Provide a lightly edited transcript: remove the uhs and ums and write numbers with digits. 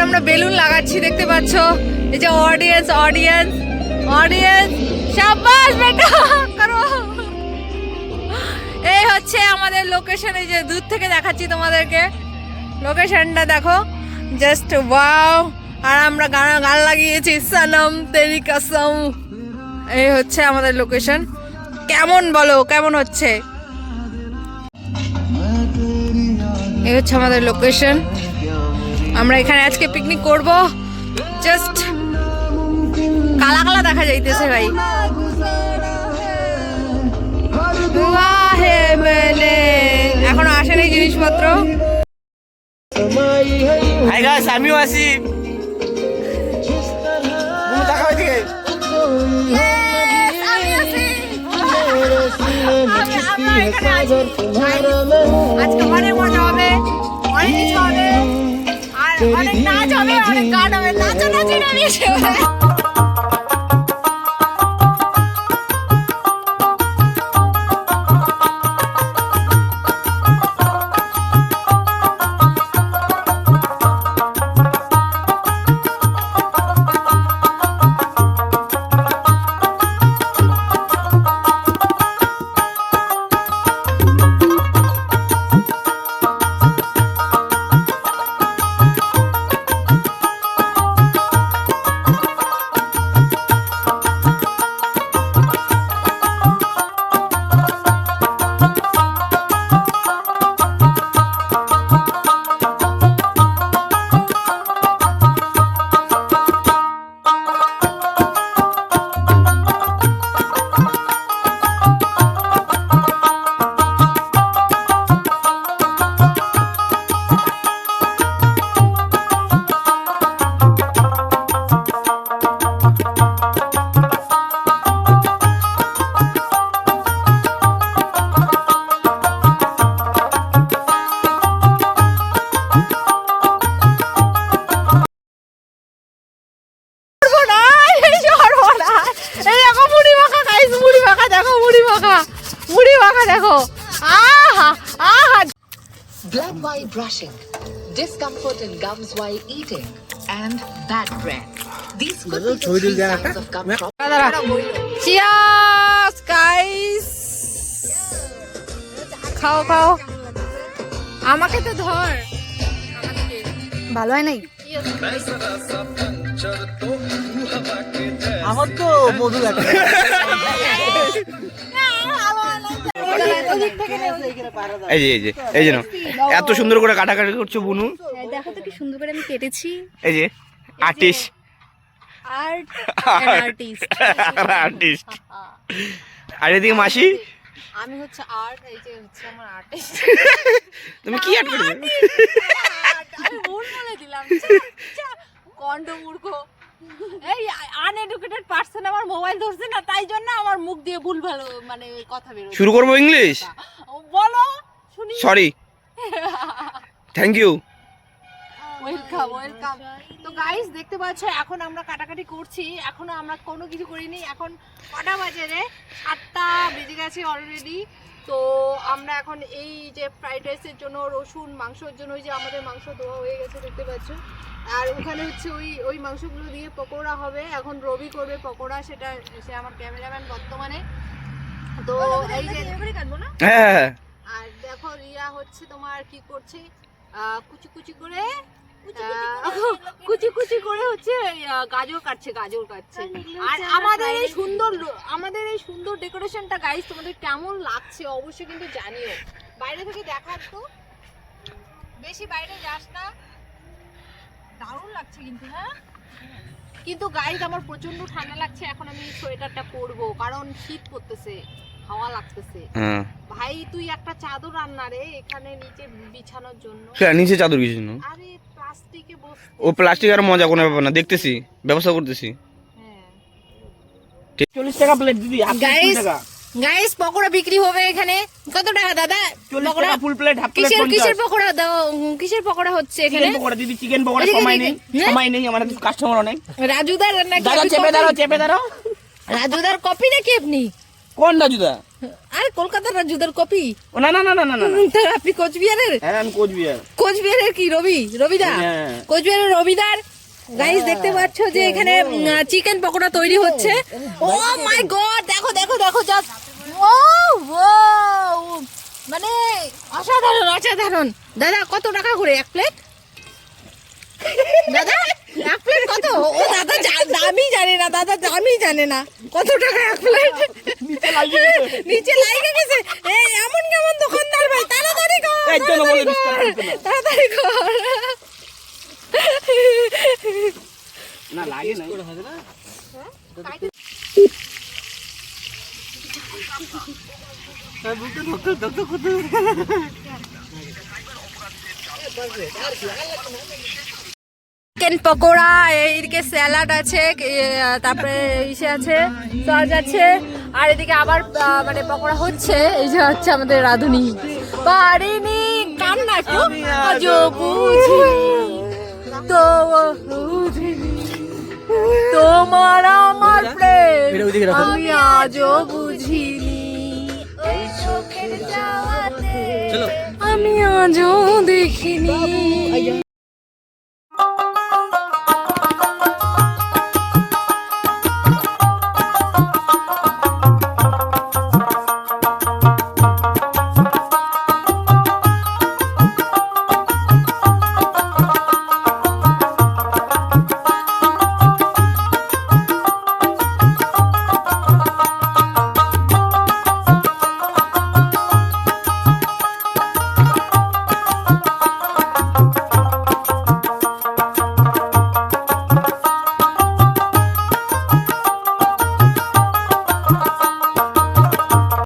আমরা বেলুন লাগাচ্ছি দেখতে পাচ্ছ। এই যে অডিয়েন্স অডিয়েন্স অডিয়েন্স, শাবাশ বেটা করো। এই হচ্ছে আমাদের লোকেশন, এই যে দূর থেকে দেখাচ্ছি তোমাদেরকে লোকেশনটা দেখো, জাস্ট ওয়াও। আর আমরা গান লাগিয়েছি সনম তেরি কসম। এই হচ্ছে আমাদের লোকেশন। কেমন বলো, কেমন হচ্ছে? এই হচ্ছে আমাদের লোকেশন। আমরা এখানে আজকে পিকনিক করব। জাস্ট কালা কালা দেখা যাইতেছে ভাই। এখনো আসে নাই জিনিসপত্র। হাই গাইস, আমিও আছি। দেখা হয়েছে আজকে অনেক মজা হবে, অনেক কিছু হবে, আর অনেক নাচ হবে, অনেক গান হবে, নাচানাচি হবে। Blood while brushing, discomfort in gums while eating, and bad breath. These could be the three signs of gum problem. Cheers, guys! খাও খাও, আমাকে তো ধর। ভালো হয় নাই? আমার তো মধু লাগে। এই যে এই যে এই যে এত সুন্দর করে কাটাকাটি করছো বুনু। দেখো তো কি সুন্দর করে আমি কেটেছি। এই যে আর্টিস্ট, আর্টিস্ট। আর এদিকে মাসি, আমি হচ্ছে আর্ট, এই যে হচ্ছে আমার আর্টিস্ট। তুমি কি আর্ট করবে? আমি ভুল বলে দিলাম, কন্ড মূর্খ। এই আনএডুকেটেড পারসন আমার মোবাইল ধরছে না, তাই জন্য আমার মুখ দিয়ে ভুল ভালো মানে কথা বের হচ্ছে। শুরু করব ইংলিশ? বলো শুনি। Sorry, thank you, welcome welcome. তো গাইস দেখতে পাচ্ছ এখন আমরা কাটাকাটি করছি, এখনো আমরা কোনো কিছু করিনি। এখন কটা বাজে রে? 7টা বেজে গেছে অলরেডি। তো আমরা এখন এই যে ফ্রাইড রাইসের জন্য রসুন, মাংসের জন্য ওই যে আমাদের মাংস ধোয়া হয়ে গেছে দেখতে পাচ্ছ, আর ওখানে হচ্ছে ওই মাংসগুলো দিয়ে পকোড়া হবে। এখন রবি করবে পকোড়া, সেটা সে আমার ক্যামেরাম্যান বর্তমানে। তো এই যে হ্যাঁ, আর দেখো রিয়া হচ্ছে তোমার কি করছে, কুচি কুচি করে হচ্ছে গাজর কাটছে। আর আমাদের এই সুন্দর ডেকোরেশনটা গাইস তোমাদের কেমন লাগছে অবশ্যই কিন্তু জানিও। বাইরে থেকে দেখার তো বেশি বাইরে যাস না, দারুণ লাগছে কিন্তু। হ্যাঁ কিন্তু গাইস আমার প্রচন্ড ঠান্ডা লাগছে, এখন আমি সোয়েটারটা পরবো কারণ শীত পড়তেছে, হাওয়া লাগতেছে। ভাই তুই একটা চাদর আননা রে এখানে নিচে বিছানোর জন্য। নিচে চাদর কিছু না, আরে প্লাস্টিকে বসতে। ও প্লাস্টিক আর মজা কোনো ব্যাপার না, দেখতেছি ব্যবস্থা করতেছি। হ্যাঁ 40 টাকা প্লেট দিদি। গাইস পকোড়া বিক্রি হবে এখানে। কত টাকা দাদা? 40 টাকা ফুল প্লেট, হাফ প্লেট 50। কিসের পকোড়া দাও? কিসের পকোড়া হচ্ছে এখানে? চিকেন পকোড়া দিদি, চিকেন পকোড়া। সময় নেই আমাদের, কাস্টমার অনেক। রাজুদার নাকি? দাঁড়াও, চেপে দাঁড়াও। রাজুদার কপি নাকি আপনি? কোন রাজুদা? আরে কলকাতার না জুতোর কপি। ও না না না না না না তাহলে আপনি কোচবিহারের? হ্যাঁ আমি কোচবিহার। কোচবিহারের কি রবিদা? হ্যাঁ। কোচবিহারের রবিদার গাইস দেখতে পাচ্ছ যে এখানে চিকেন পকোড়া তৈরি হচ্ছে। ও মাই গড, দেখো দেখো দেখো জাস্ট ও মানে অসাধারণ অসাধারণ। দাদা কত টাকা করে এক প্লেট? দাদা এক প্লেট কত? ও দাদা দামই জানে না, দাদা দামই জানে না কত টাকা এক প্লেট। নিচে লাইগে গেছে। এই এমন কেমন দোকানদার ভাই, তাড়াতাড়ি কর তাড়াতাড়ি কর। না লাগে না চিকেন পকোড়া, এইদিকে স্যালাড আছে, তারপরে ইসে আছে, সস আছে, আর এদিকে আবার মানে পকোড়া হচ্ছে। এই যে হচ্ছে আমাদের রাঁধুনি। পারিনি কান্না একটু আজও বুঝিনি তো বুঝিনি তোমার আমার প্রেম আমি আজও বুঝিনি এই চোখের যাওয়াতে আমি আজও দেখিনি।